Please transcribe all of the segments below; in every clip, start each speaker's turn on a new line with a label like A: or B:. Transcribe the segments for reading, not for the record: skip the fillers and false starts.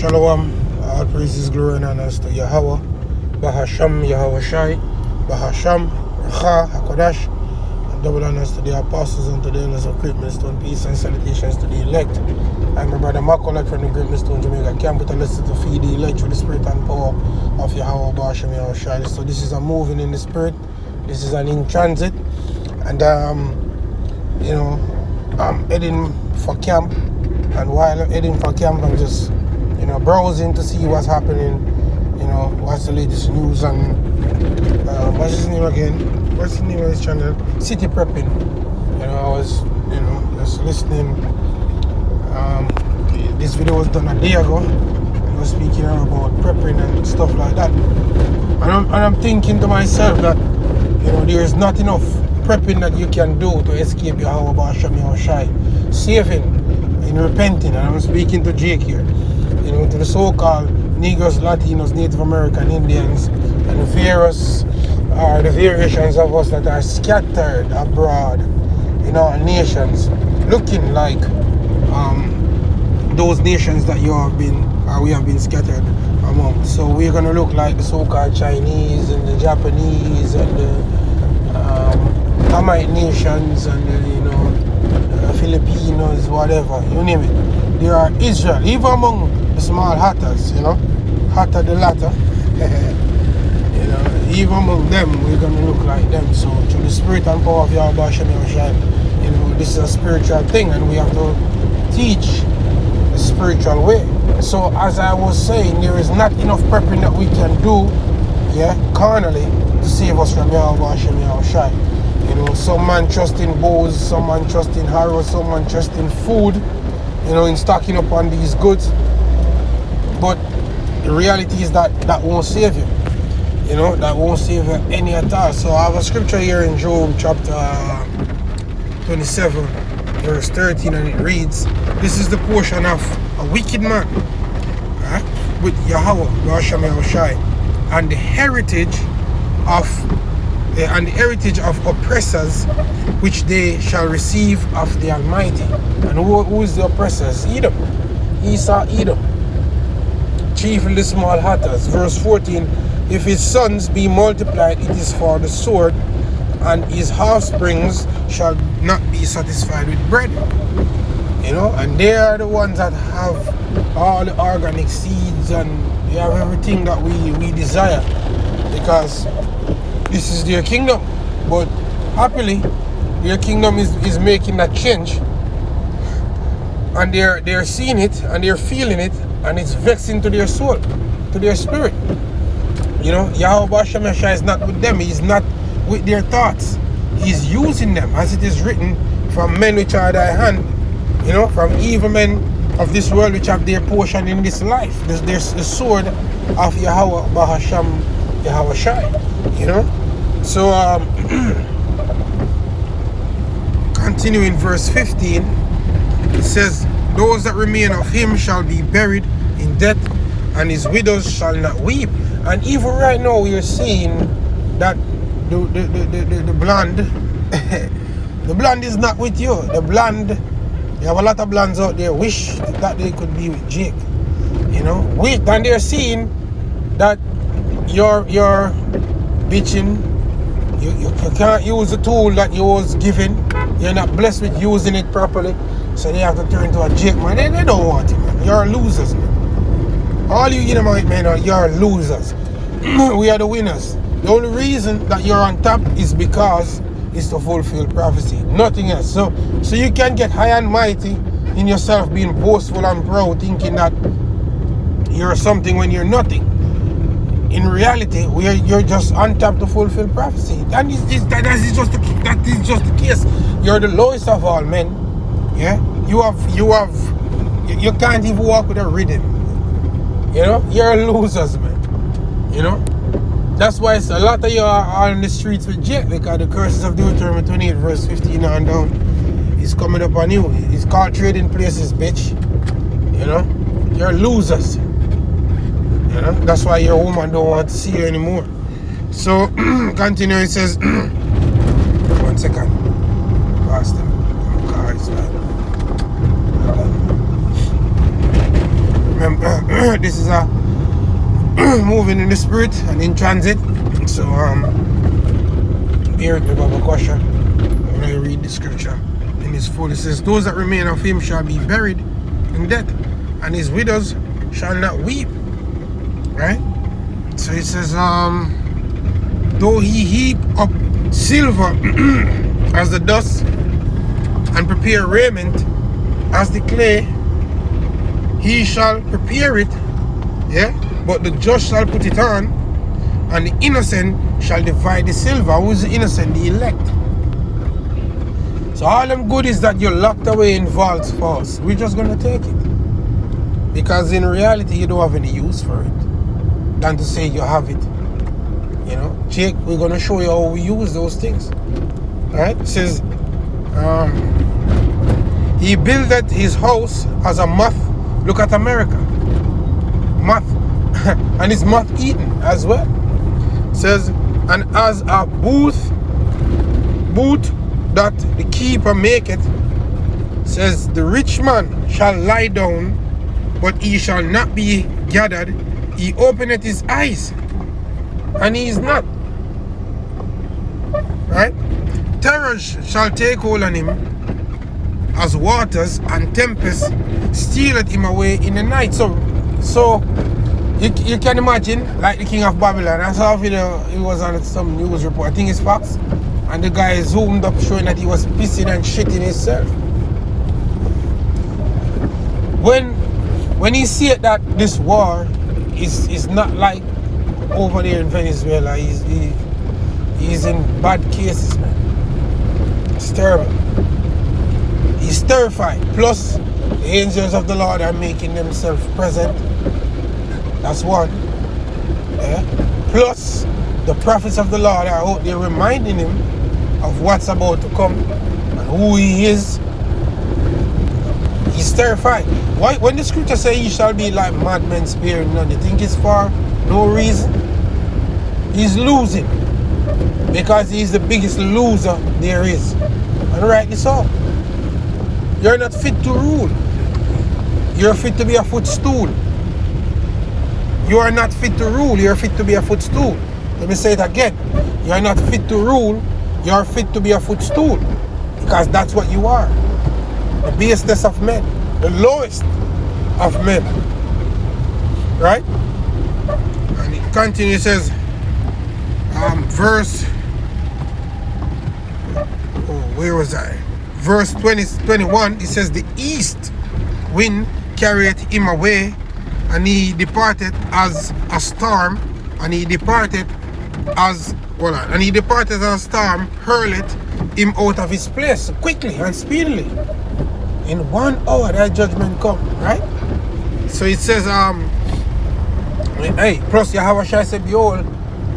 A: Shalom, all praises, glory and honors to Yahweh, Bahasham, Yahweh Shai, Bahasham, Racha, HaKodash, and double honors to the apostles and to the elders of Great Millstone. Peace and salutations to the elect. I'm my brother Makolet from the Great Millstone, Jamaica. Camp with a listen to feed the elect with the spirit and power of Yahweh, Bahasham, Yahweh Shai. So this is a moving in the spirit, this is an in transit, and I'm heading for camp, and while heading for camp, I'm just browsing to see what's happening, what's the latest news, and what's his name again? What's the name of his channel? City Prepping. I was, just listening. This video was done a day ago. He was speaking about prepping and stuff like that. And I'm thinking to myself that, there is not enough prepping that you can do to escape Yahweh Bahasham Yahweh Shai. Saving and repenting. And I'm speaking to Jake here. To the so-called Negroes, Latinos, Native American Indians, and the variations of us that are scattered abroad in our nations, looking like those nations that we have been scattered among. So we're gonna look like the so-called Chinese and the Japanese and the Hamite nations and the Filipinos, whatever, you name it. There are Israel, even among the small hatters, hatter the latter. Even among them, we're gonna look like them. So through the spirit and power of Yahweh Bahasham Yahweh Shai, this is a spiritual thing, and we have to teach the spiritual way. So as I was saying, there is not enough prepping that we can do, carnally, to save us from Yahweh Bahasham Yahweh Shai. Some man trust in bows, some man trust in harrows, some man trust in food, in stocking up on these goods. But the reality is that won't save you. That won't save you any at all. So I have a scripture here in Job chapter 27, verse 13, and it reads, "This is the portion of a wicked man, with Yahweh Bahasham Yahweh Shai, and the heritage of oppressors, which they shall receive of the Almighty." And who is the oppressors? Edom. Esau, Edom. Chiefly the small hatters. Verse 14, "If his sons be multiplied, it is for the sword, and his offsprings shall not be satisfied with bread." And they are the ones that have all the organic seeds, and they have everything that we desire, because this is their kingdom. But happily, their kingdom is making that change, and they're seeing it, and they're feeling it, and it's vexing to their soul, to their spirit. Yahweh Bahasham Yahweh Shai is not with them. He's not with their thoughts. He's using them, as it is written, from men which are thy hand, from evil men of this world which have their portion in this life. There's the sword of Yahweh Bahasham Yahweh Shai. So continuing verse 15, it says, "Those that remain of him shall be buried in death, and his widows shall not weep." And even right now we are seeing that the blonde the blonde is not with you. The blonde, you have a lot of blondes out there wish that they could be with Jake. And they're seeing that you're bitching. You can't use the tool that you was given. You're not blessed with using it properly. So they have to turn to a Jake, man. They don't want it, man. You're losers, man. All you Edomite men you're losers. We are the winners. The only reason that you're on top is because it's to fulfill prophecy. Nothing else. So you can get high and mighty in yourself, being boastful and proud, thinking that you're something when you're nothing. In reality, you're just on top to fulfill prophecy. And that is just the case. You're the lowest of all men. You can't even walk with a rhythm. You're losers, man. That's why a lot of you are on the streets with Jake, because the curses of Deuteronomy 28 verse 15 on down is coming up on you. It's called trading places, bitch. You're losers. That's why your woman don't want to see you anymore. So continue, it says 1 second. Past them. Cars, man. This is a moving in the spirit and in transit. So bear with me, Baba Kosha, when I read the scripture in its full. It says, those that remain of him shall be buried in death, and his widows shall not weep. Right? So it says, though he heap up silver as the dust, and prepare raiment as the clay, he shall prepare it, yeah, but the just shall put it on, and the innocent shall divide the silver. Who is the innocent? The elect. So all them goodies that you're locked away in vaults for us, we're just gonna take it, because in reality you don't have any use for it than to say you have it. You know, Jake, we're gonna show you how we use those things. Alright, it says he builded his house as a moth. Look at America, moth. And it's moth eaten as well. It says, and as a booth that the keeper maketh, says, the rich man shall lie down, but he shall not be gathered. He openeth his eyes, and he is not. Right? Terrors shall take hold on him as waters, and tempest stealeth him away in the night. So you can imagine, like the king of Babylon. I saw a video, it was on some news report, I think it's Fox, and the guy zoomed up showing that he was pissing and shitting himself. When he see that this war is not like over there in Venezuela, he's in bad cases, man. It's terrible. He's terrified. Plus, the angels of the Lord are making themselves present. That's one. Yeah? Plus, the prophets of the Lord are out there reminding him of what's about to come and who he is. He's terrified. Why? When the scripture says he shall be like madmen sparing none, you think it's for no reason? He's losing, because he's the biggest loser there is. And rightly so. You're not fit to rule. You're fit to be a footstool. You are not fit to rule. You're fit to be a footstool. Let me say it again. You're not fit to rule. You're fit to be a footstool. Because that's what you are. The basest of men. The lowest of men. Right? And it continues, it says, where was I? Verse 21, it says, the east wind carried him away, and he departed as a storm, and he departed as a storm hurleth him out of his place quickly and speedily. In 1 hour that judgment come, right? So it says, hey, plus Yahushua said, behold,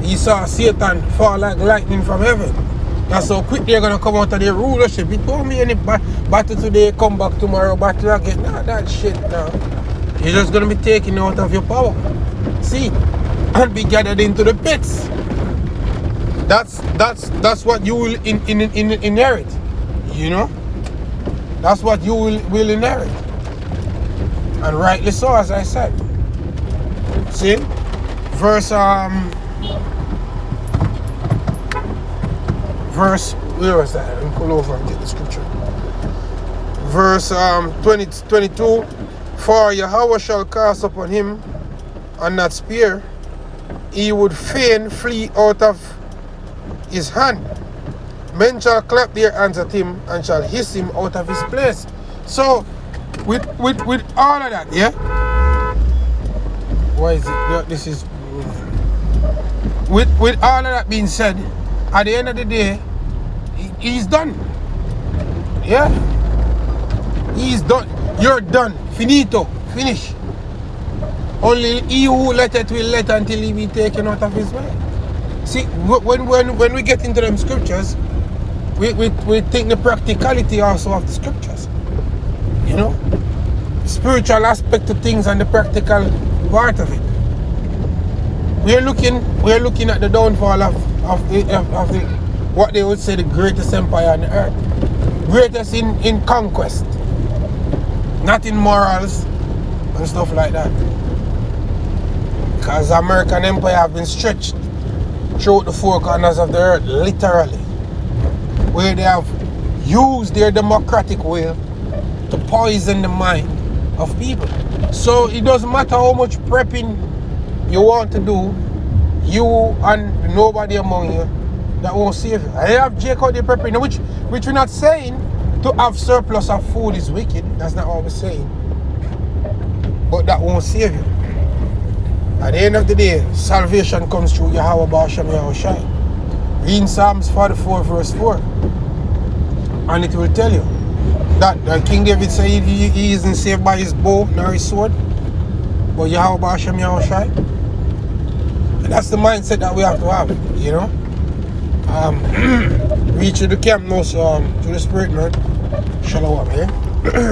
A: he saw Satan fall like lightning from heaven. That's how quick they're gonna come out of their rulership. It don't mean any battle today, come back tomorrow, battle again. Nah, that shit now. You're just gonna be taken out of your power. See? And be gathered into the pits. That's what you will inherit. You know? That's what you will inherit. And rightly so, as I said. See? Verse, where was that? Let me pull over and get the scripture. Verse 22. For Yahweh shall cast upon him and not spare. He would fain flee out of his hand. Men shall clap their hands at him and shall hiss him out of his place. So, with all of that, yeah? Why is it? This is... With all of that being said, at the end of the day, he's done. Yeah? He's done. You're done. Finito. Finish. Only he who letteth will let until he be taken out of his way. See, when we get into them scriptures, we think the practicality also of the scriptures. You know? The spiritual aspect of things and the practical part of it. We're looking at the downfall of the what they would say the greatest empire on the earth. Greatest in conquest. Not in morals, and stuff like that. Because the American empire have been stretched throughout the four corners of the earth, literally. Where they have used their democratic will to poison the mind of people. So it doesn't matter how much prepping you want to do, you and nobody among you, that won't save you. I have Jacob the prepping, which we're not saying to have surplus of food is wicked. That's not what we're saying. But that won't save you. At the end of the day, salvation comes through Yahweh Ba'ashem Yahushai. Read Psalms 44 verse 4. And it will tell you that King David said he isn't saved by his bow nor his sword, but Yahweh Ba'ashem Yahushai. And that's the mindset that we have to have, you know. Reach to the camp now, so to the spirit, man. Shalom, eh?